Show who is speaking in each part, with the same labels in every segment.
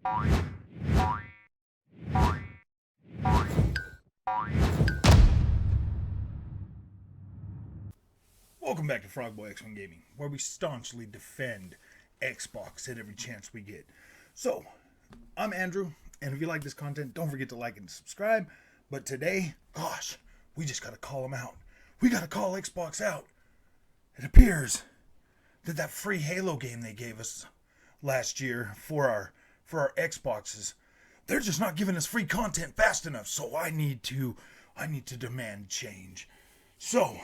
Speaker 1: Welcome back to Frogboy X1 Gaming, where we staunchly defend Xbox at every chance we get. So, I'm Andrew, and if you like this content, don't forget to like and subscribe. But today, gosh, we just gotta call them out. We gotta call Xbox out. It appears that that free Halo game they gave us last year for our Xboxes, they're just not giving us free content fast enough. So I need to demand change. So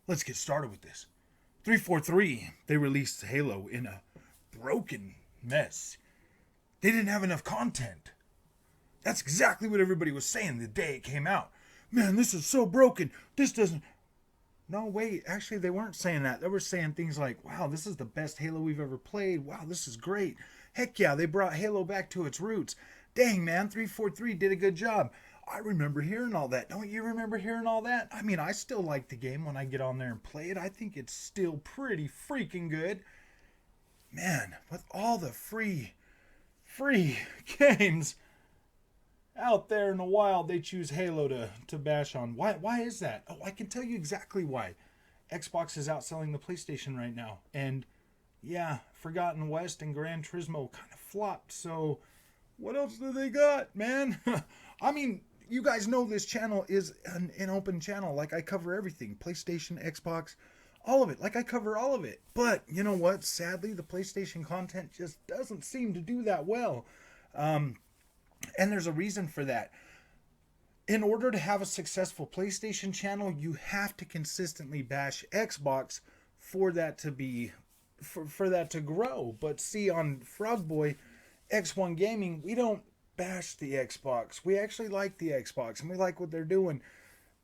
Speaker 1: let's get started with this. 343, they released Halo in a broken mess. They didn't have enough content. That's exactly what everybody was saying the day it came out. Man, this is so broken. This doesn't... No, wait. Actually, they weren't saying that. They were saying things like, wow, this is the best Halo we've ever played. Wow, this is great. Heck yeah, they brought Halo back to its roots. Dang, man, 343 did a good job. I remember hearing all that. Don't you remember hearing all that? I mean, I still like the game when I get on there and play it. I think it's still pretty freaking good. Man, with all the free games out there in the wild, they choose Halo to bash on. Why is that? Oh, I can tell you exactly why. Xbox is outselling the PlayStation right now. And yeah, Forgotten West and Gran Turismo kind of flopped. So what else do they got, man? I mean, you guys know this channel is an open channel. Like, I cover everything. PlayStation, Xbox, all of it. Like, I cover all of it. But you know what? Sadly, the PlayStation content just doesn't seem to do that well. And there's a reason for that. In order to have a successful PlayStation channel, you have to consistently bash Xbox for that to be, for that to grow. But see, on Frogboy X1 Gaming, we don't bash the Xbox. We actually like the Xbox and we like what they're doing.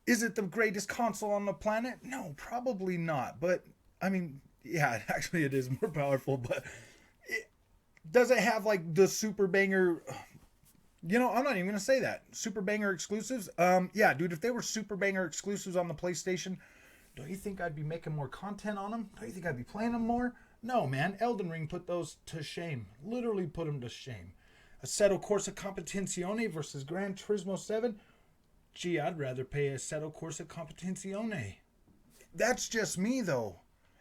Speaker 1: Is it the greatest console on the planet? No, probably not. But I mean, yeah, actually it is more powerful, but does it have like the super banger... You know, I'm not even going to say that. Super banger exclusives? Yeah, dude, if they were super banger exclusives on the PlayStation, don't you think I'd be making more content on them? Don't you think I'd be playing them more? No, man. Elden Ring put those to shame. Literally put them to shame. Assetto Corsa Competizione versus Gran Turismo 7? Gee, I'd rather pay Assetto Corsa Competizione. That's just me, though.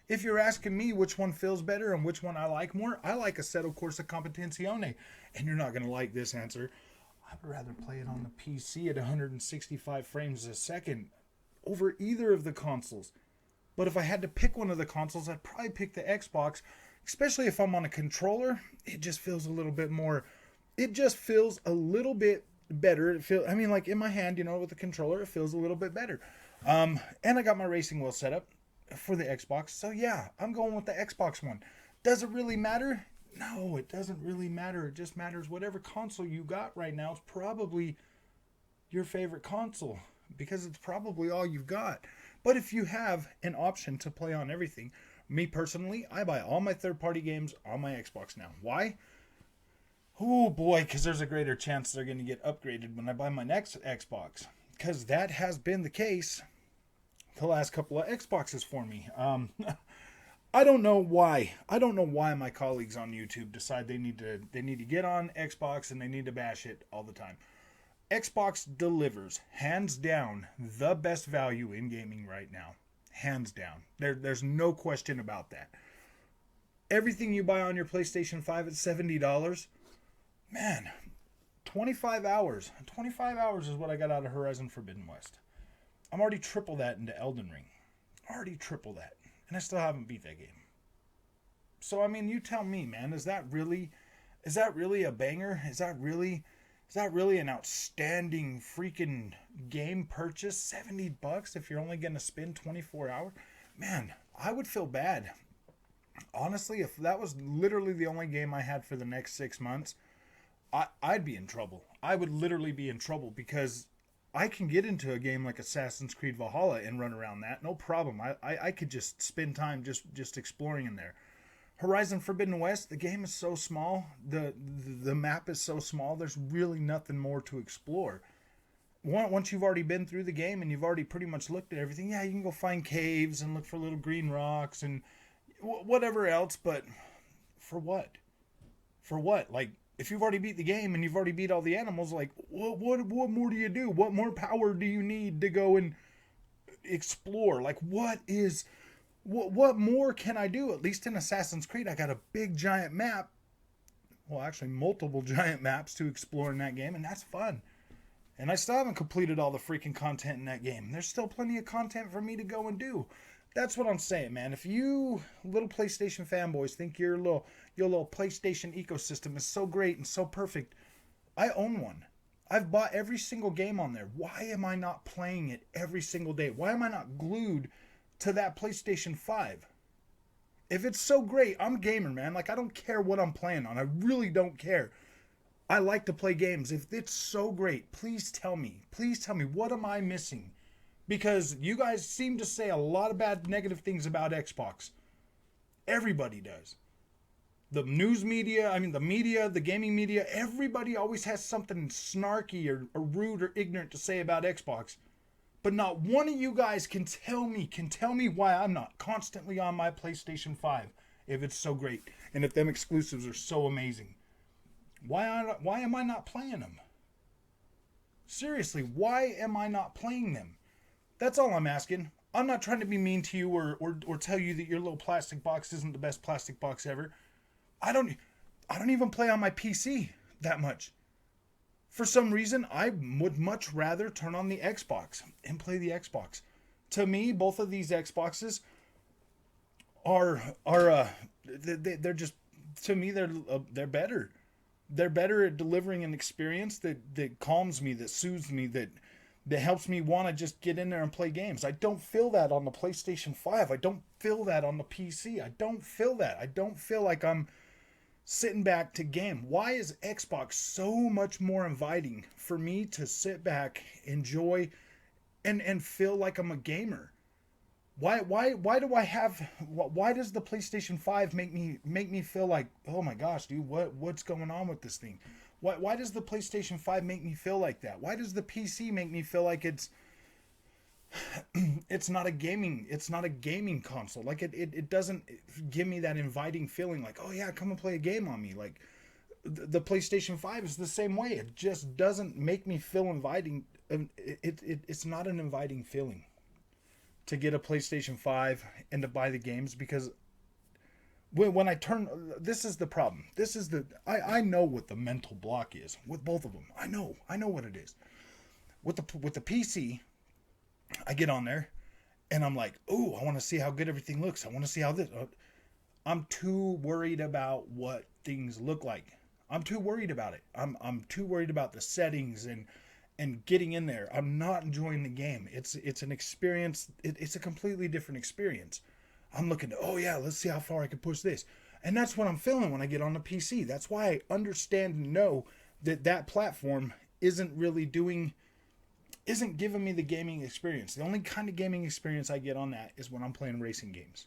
Speaker 1: If you're asking me which one feels better and which one I like more, I like Assetto Corsa Competizione. And you're not going to like this answer. I'd rather play it on the PC at 165 frames a second over either of the consoles. But if I had to pick one of the consoles, I'd probably pick the Xbox, especially if I'm on a controller. It just feels a little bit more... It just feels a little bit better. I mean, like in my hand, you know, with the controller, it feels a little bit better. And I got my racing wheel set up for the Xbox. So yeah, I'm going with the Xbox one. Does it really matter? No, it doesn't really matter. It just matters whatever console you got right now is probably your favorite console because it's probably all you've got. But if you have an option to play on everything, me personally, I buy all my third-party games on my Xbox now. Why? Oh boy, because there's a greater chance they're going to get upgraded when I buy my next Xbox. Because that has been the case the last couple of Xboxes for me. I don't know why. I don't know why my colleagues on YouTube decide they need to get on Xbox and they need to bash it all the time. Xbox delivers, hands down, the best value in gaming right now. Hands down. There's no question about that. Everything you buy on your PlayStation 5 at $70, man, 25 hours. 25 hours is what I got out of Horizon Forbidden West. I'm already triple that into Elden Ring. Already triple that. And I still haven't beat that game. So, I mean, you tell me, man, is that really a banger? Is that really an outstanding freaking game purchase? $70 if you're only going to spend 24 hours? Man, I would feel bad. Honestly, if that was literally the only game I had for the next 6 months, I'd be in trouble. I would literally be in trouble because I can get into a game like Assassin's Creed Valhalla and run around that. No problem. I could just spend time just exploring in there. Horizon Forbidden West, the game is so small. The map is so small. There's really nothing more to explore. Once you've already been through the game and you've already pretty much looked at everything, yeah, you can go find caves and look for little green rocks and whatever else. But for what? For what? Like, If you've already beat the game and you've already beat all the animals, like what more do you do? What more power do you need to go and explore? Like what more can I do? At least in Assassin's Creed, I got a big giant map. Well, actually, multiple giant maps to explore in that game, and that's fun. And I still haven't completed all the freaking content in that game. There's still plenty of content for me to go and do. That's what I'm saying, man. If you little PlayStation fanboys think your little PlayStation ecosystem is so great and so perfect, I own one. I've bought every single game on there. Why am I not playing it every single day? Why am I not glued to that PlayStation 5? If it's so great, I'm a gamer, man. Like, I don't care what I'm playing on. I really don't care. I like to play games. If it's so great, please tell me. Please tell me, what am I missing? Because you guys seem to say a lot of bad negative things about Xbox. Everybody does. The news media, the media, the gaming media, everybody always has something snarky or rude or ignorant to say about Xbox. But not one of you guys can tell me why I'm not constantly on my PlayStation 5 if it's so great and if them exclusives are so amazing. Why am I not playing them? Seriously, why am I not playing them? That's all I'm asking. I'm not trying to be mean to you or tell you that your little plastic box isn't the best plastic box ever. I don't even play on my PC that much. For some reason, I would much rather turn on the Xbox and play the Xbox. To me, both of these Xboxes they're just, to me, they're better. They're better at delivering an experience that calms me, that soothes me, that helps me want to just get in there and play games. I don't feel that on the PlayStation 5. I don't feel that on the PC. I don't feel that. I don't feel like I'm sitting back to game. Why is Xbox so much more inviting for me to sit back, enjoy, and feel like I'm a gamer? Why does the PlayStation 5 make me feel like, oh my gosh, dude, what's going on with this thing? Why does the PlayStation 5 make me feel like that? Why does the PC make me feel like it's not a gaming console? Like it doesn't give me that inviting feeling like, oh yeah, come and play a game on me. Like the PlayStation 5 is the same way. It just doesn't make me feel inviting. It's not an inviting feeling to get a PlayStation 5 and to buy the games, because when I turn, this is the problem. I know what the mental block is with both of them. I know what it is. With the PC, I get on there and I'm like, oh, I want to see how good everything looks. I want to see how this. I'm too worried about what things look like. I'm too worried about it. I'm too worried about the settings and getting in there. I'm not enjoying the game. It's an experience. It's a completely different experience. I'm looking to, oh yeah, let's see how far I can push this. And that's what I'm feeling when I get on the PC. That's why I understand and know that platform isn't giving me the gaming experience. The only kind of gaming experience I get on that is when I'm playing racing games.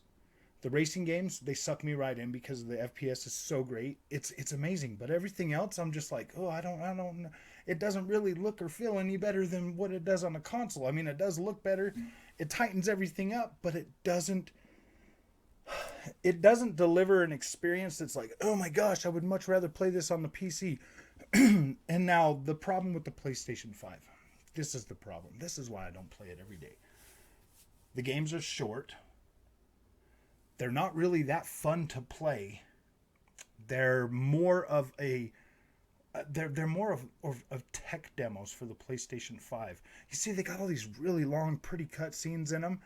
Speaker 1: The racing games, they suck me right in because the FPS is so great. It's amazing. But everything else, I'm just like, oh, I don't know. It doesn't really look or feel any better than what it does on a console. I mean, it does look better. It tightens everything up, but it doesn't deliver an experience that's like, oh my gosh, I would much rather play this on the PC. And now the problem with the PlayStation 5. This is the problem. This is why I don't play it every day. The games are short. They're not really that fun to play. They're more of tech demos for the PlayStation 5. You see, they got all these really long, pretty cutscenes in them,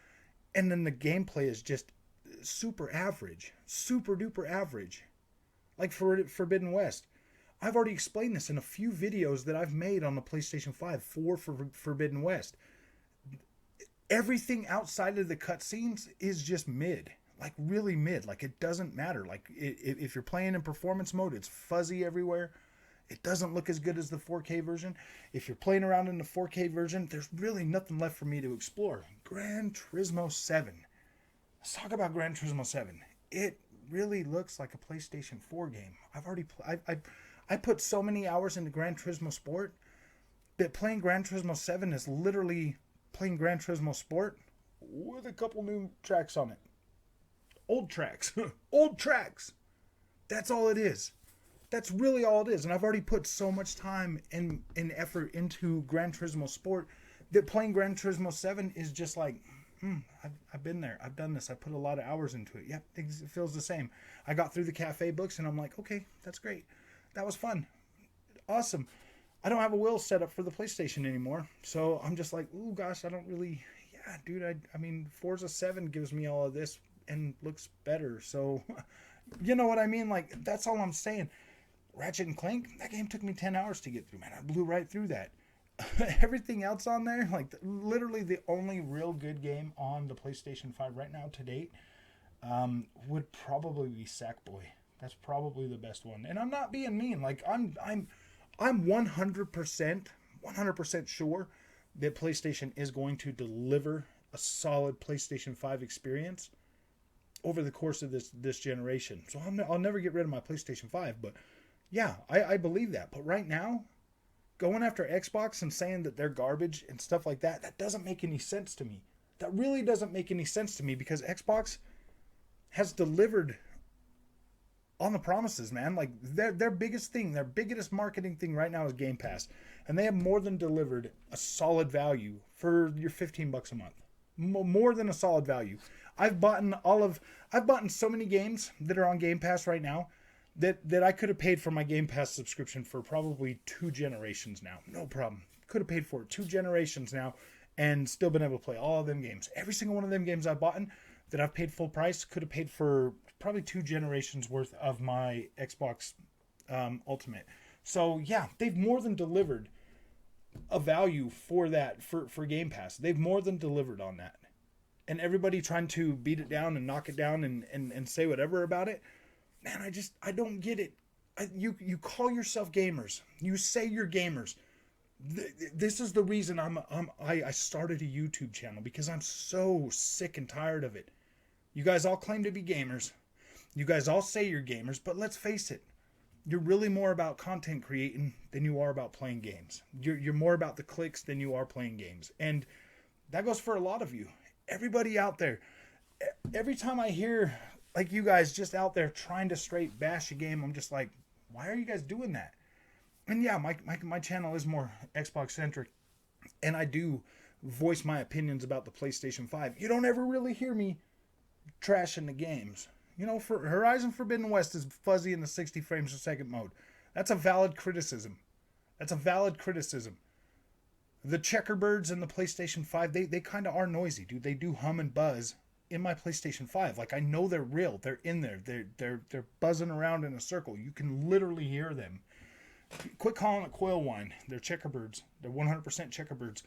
Speaker 1: and then the gameplay is just super average, super duper average. Like for Forbidden West, I've already explained this in a few videos that I've made on the PlayStation 5 for Forbidden West. Everything outside of the cutscenes is just mid. Like really mid. Like it doesn't matter. Like if you're playing in performance mode, it's fuzzy everywhere. It doesn't look as good as the 4K version. If you're playing around in the 4K version, there's really nothing left for me to explore. Gran Turismo 7. Let's talk about Gran Turismo 7. It really looks like a PlayStation 4 game. I put so many hours into Gran Turismo Sport that playing Gran Turismo 7 is literally playing Gran Turismo Sport with a couple new tracks on it. Old tracks. Old tracks. That's all it is. That's really all it is. And I've already put so much time and effort into Gran Turismo Sport that playing Gran Turismo 7 is just like, I've been there. I've done this. I put a lot of hours into it. Yep, it feels the same. I got through the cafe books and I'm like, okay, that's great. That was fun. Awesome. I don't have a wheel set up for the PlayStation anymore. So I'm just like, ooh, gosh, I don't really... Yeah, dude, I mean, Forza 7 gives me all of this and looks better. So, you know what I mean? Like, that's all I'm saying. Ratchet and Clank, that game took me 10 hours to get through, man. I blew right through that. Everything else on there, like, literally the only real good game on the PlayStation 5 right now to date would probably be Sackboy. That's probably the best one. And I'm not being mean. Like, I'm 100% sure that PlayStation is going to deliver a solid PlayStation 5 experience over the course of this generation. So I'll never get rid of my PlayStation 5, but yeah, I believe that. But right now, going after Xbox and saying that they're garbage and stuff like that, that doesn't make any sense to me. That really doesn't make any sense to me because Xbox has delivered on the promises, man. Like their biggest thing, their biggest marketing thing right now is Game Pass. And they have more than delivered a solid value for your $15 a month. More than a solid value. I've bought so many games that are on Game Pass right now that I could have paid for my Game Pass subscription for probably 2 generations now. No problem. Could have paid for it 2 generations now and still been able to play all of them games. Every single one of them games I've bought that I've paid full price could have paid for probably 2 generations worth of my Xbox Ultimate. So yeah, they've more than delivered a value for that, for Game Pass. They've more than delivered on that. And everybody trying to beat it down and knock it down and say whatever about it. Man, I don't get it. You call yourself gamers. You say you're gamers. This is the reason I started a YouTube channel, because I'm so sick and tired of it. You guys all claim to be gamers. You guys all say you're gamers, but let's face it. You're really more about content creating than you are about playing games. You're more about the clicks than you are playing games. And that goes for a lot of you. Everybody out there. Every time I hear like you guys just out there trying to straight bash a game, I'm just like, why are you guys doing that? And yeah, my channel is more Xbox centric. And I do voice my opinions about the PlayStation 5. You don't ever really hear me trashing the games. You know, for Horizon Forbidden West is fuzzy in the 60 frames per second mode. That's a valid criticism. The checkerbirds in the PlayStation 5, they kind of are noisy, dude. They do hum and buzz in my PlayStation 5. Like, I know they're real. They're in there. They're buzzing around in a circle. You can literally hear them. Quit calling it coil wine. They're checkerbirds. They're 100% checkerbirds.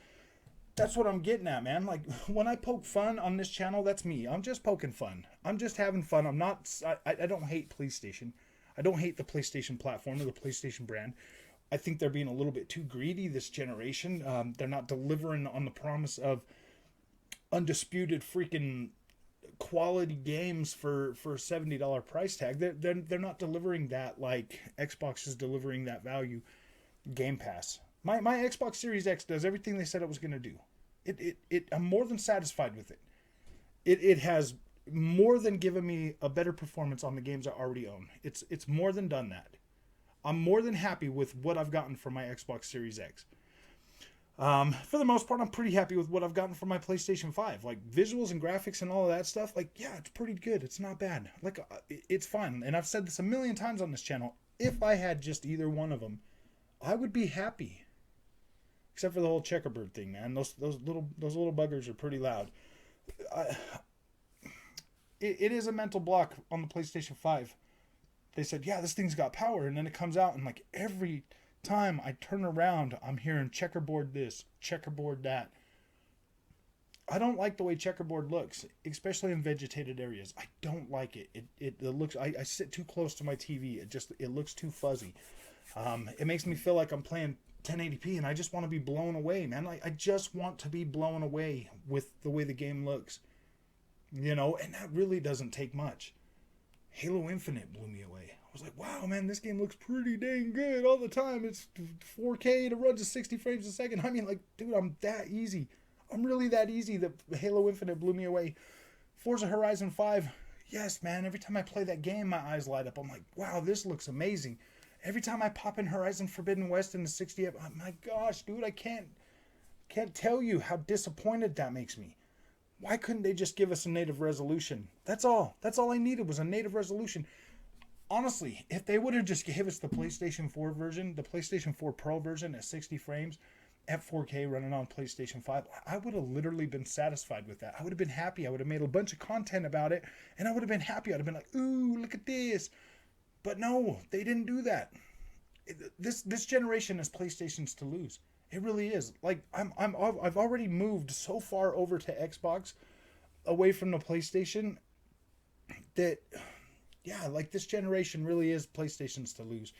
Speaker 1: That's what I'm getting at, man. Like, when I poke fun on this channel, that's me. I'm just poking fun. I'm just having fun. I don't hate PlayStation. I don't hate the PlayStation platform or the PlayStation brand. I think they're being a little bit too greedy this generation. They're not delivering on the promise of undisputed freaking quality games for a $70 price tag. They're not delivering that like Xbox is delivering that value. Game Pass. My Xbox Series X does everything they said it was going to do. I'm more than satisfied with it. It has more than given me a better performance on the games I already own. It's more than done that. I'm more than happy with what I've gotten from my Xbox Series X. For the most part, I'm pretty happy with what I've gotten from my PlayStation 5. Like, visuals and graphics and all of that stuff, like, yeah, it's pretty good. It's not bad. Like, it's fine. And I've said this a million times on this channel. If I had just either one of them, I would be happy. Except for the whole checkerbird thing, man. Those little buggers are pretty loud. It is a mental block on the PlayStation 5. They said, yeah, this thing's got power. And then it comes out and like every time I turn around, I'm hearing checkerboard this, checkerboard that. I don't like the way checkerboard looks, especially in vegetated areas. I don't like it. It looks, I sit too close to my TV. It looks too fuzzy. It makes me feel like I'm playing 1080p and I just want to be blown away, man. I just want to be blown away with the way the game looks, you know, and that really doesn't take much. Halo Infinite blew me away. I was like, wow, man, this game looks pretty dang good all the time. It's 4K, it runs at 60 frames a second. I mean, like, dude, I'm that easy. I'm really that easy that Halo Infinite blew me away. Forza Horizon 5, yes, man, every time I play that game, my eyes light up. I'm like, wow, this looks amazing. Every time I pop in Horizon Forbidden West in the 60, oh my gosh, dude, I can't tell you how disappointed that makes me. Why couldn't they just give us a native resolution? That's all. That's all I needed was a native resolution. Honestly, if they would have just gave us the PlayStation 4 version, the PlayStation 4 Pro version at 60 frames, at 4K running on PlayStation 5, I would have literally been satisfied with that. I would have been happy. I would have made a bunch of content about it, and I would have been happy. I'd have been like, ooh, look at this. But no, they didn't do that. This generation is PlayStation's to lose. It really is. Like I've already moved so far over to Xbox, away from the PlayStation, that yeah, like this generation really is PlayStation's to lose.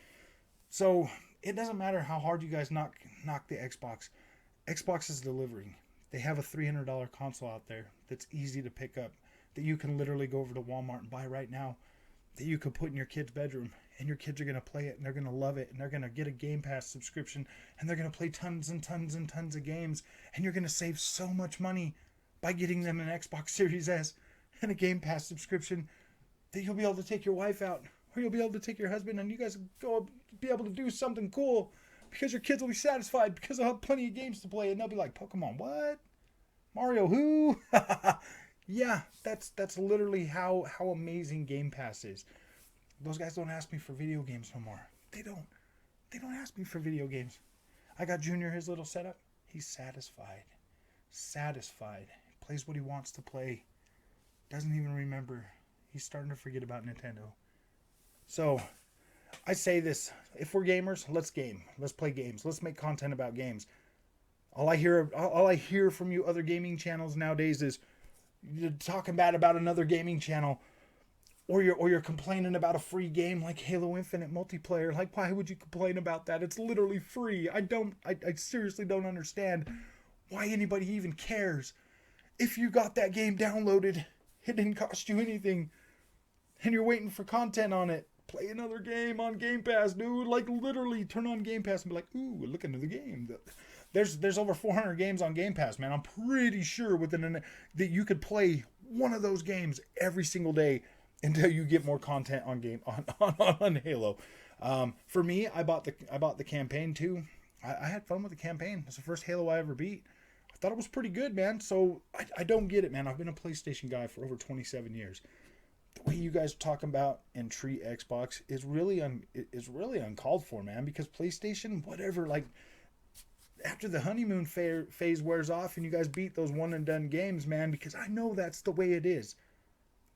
Speaker 1: So it doesn't matter how hard you guys knock the Xbox. Xbox is delivering. They have a $300 console out there that's easy to pick up, that you can literally go over to Walmart and buy right now, that you could put in your kid's bedroom, and your kids are going to play it, and they're going to love it, and they're going to get a Game Pass subscription, and they're going to play tons and tons and tons of games, and you're going to save so much money by getting them an Xbox Series S and a Game Pass subscription, that you'll be able to take your wife out, or you'll be able to take your husband, and you guys will go be able to do something cool, because your kids will be satisfied, because they'll have plenty of games to play, and they'll be like, Pokemon, what? Mario, who? Yeah, that's literally how amazing Game Pass is. Those guys don't ask me for video games no more. They don't ask me for video games. I got Junior his little setup. He's satisfied. Satisfied. Plays what he wants to play. Doesn't even remember. He's starting to forget about Nintendo. So, I say this. If we're gamers, let's game. Let's play games. Let's make content about games. All I hear from you other gaming channels nowadays is you're talking bad about another gaming channel, or you're complaining about a free game like Halo Infinite multiplayer. Like, why would you complain about that? It's literally free. I seriously don't understand why anybody even cares. If you got that game downloaded, it didn't cost you anything, and you're waiting for content on it, play another game on Game Pass, dude. Like, literally turn on Game Pass and be like, ooh, look into the game. There's over 400 games on Game Pass, man. I'm pretty sure that you could play one of those games every single day until you get more content on Halo. For me, I bought the campaign too. I had fun with the campaign. It's the first Halo I ever beat. I thought it was pretty good, man. So I don't get it, man. I've been a PlayStation guy for over 27 years. The way you guys talk about and treat Xbox is really uncalled for, man. Because PlayStation, whatever, like, after the honeymoon phase wears off and you guys beat those one and done games, man, because I know that's the way it is.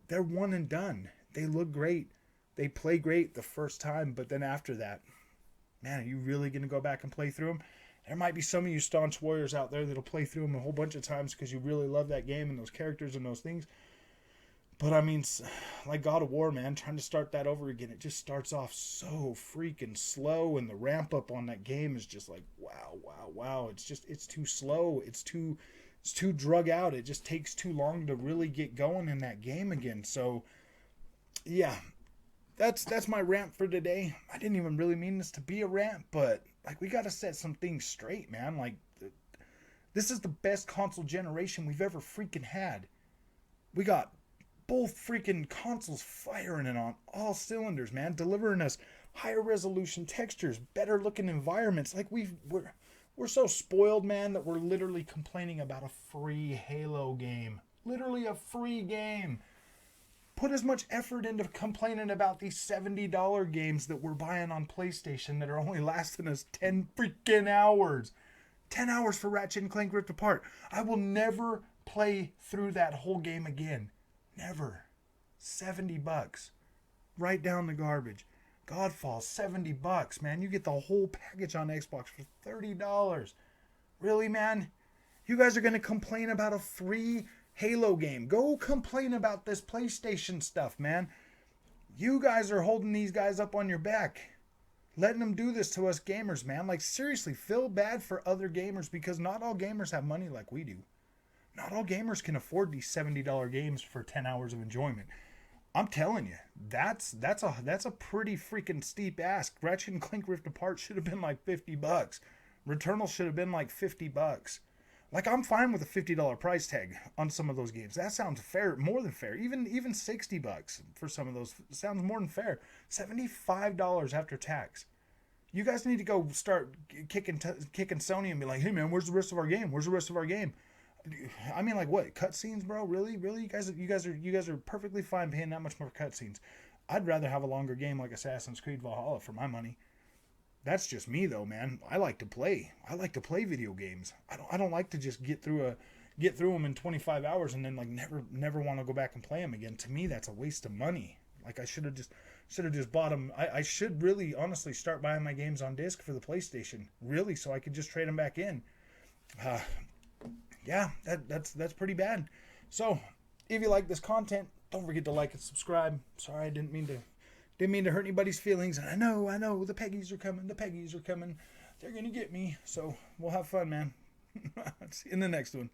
Speaker 1: They're one and done. They look great. They play great the first time, but then after that, man, are you really going to go back and play through them? There might be some of you staunch warriors out there that'll play through them a whole bunch of times because you really love that game and those characters and those things. But I mean, like God of War, man, trying to start that over again, it just starts off so freaking slow, and the ramp up on that game is just like, wow. It's too slow. It's too drug out. It just takes too long to really get going in that game again. So, yeah, that's my rant for today. I didn't even really mean this to be a rant, but like, we got to set some things straight, man. Like, this is the best console generation we've ever freaking had. We got both freaking consoles firing it on all cylinders, man, delivering us higher resolution textures, better looking environments. Like, we're so spoiled, man, that we're literally complaining about a free Halo game. Literally a free game. Put as much effort into complaining about these $70 games that we're buying on PlayStation that are only lasting us 10 freaking hours. 10 hours for Ratchet and Clank Rift Apart. I will never play through that whole game again. Never. $70. Right down the garbage. Godfall, $70, man. You get the whole package on Xbox for $30. Really, man? You guys are going to complain about a free Halo game. Go complain about this PlayStation stuff, man. You guys are holding these guys up on your back. Letting them do this to us gamers, man. Like, seriously, feel bad for other gamers, because not all gamers have money like we do. Not all gamers can afford these $70 games for 10 hours of enjoyment. I'm telling you, that's a pretty freaking steep ask. Ratchet and Clank Rift Apart should have been like $50. Returnal should have been like $50. Like, I'm fine with a $50 price tag on some of those games. That sounds fair, more than fair. Even $60 for some of those sounds more than fair. $75 after tax. You guys need to go start kicking Sony and be like, hey man, where's the rest of our game? Where's the rest of our game? I mean, like what cutscenes, bro? Really? You guys are perfectly fine paying that much more cutscenes. I'd rather have a longer game like Assassin's Creed Valhalla for my money. That's just me though, man. I like to play. I like to play video games. I don't like to just get through them in 25 hours and then like never want to go back and play them again. To me, that's a waste of money. Like I should have just bought them. I should really honestly start buying my games on disc for the PlayStation, really, so I could just trade them back in. Uh, yeah, that's pretty bad. So, if you like this content, don't forget to like and subscribe. Sorry, I didn't mean to hurt anybody's feelings. And I know the Peggies are coming. The Peggies are coming. They're gonna get me. So we'll have fun, man. See you in the next one.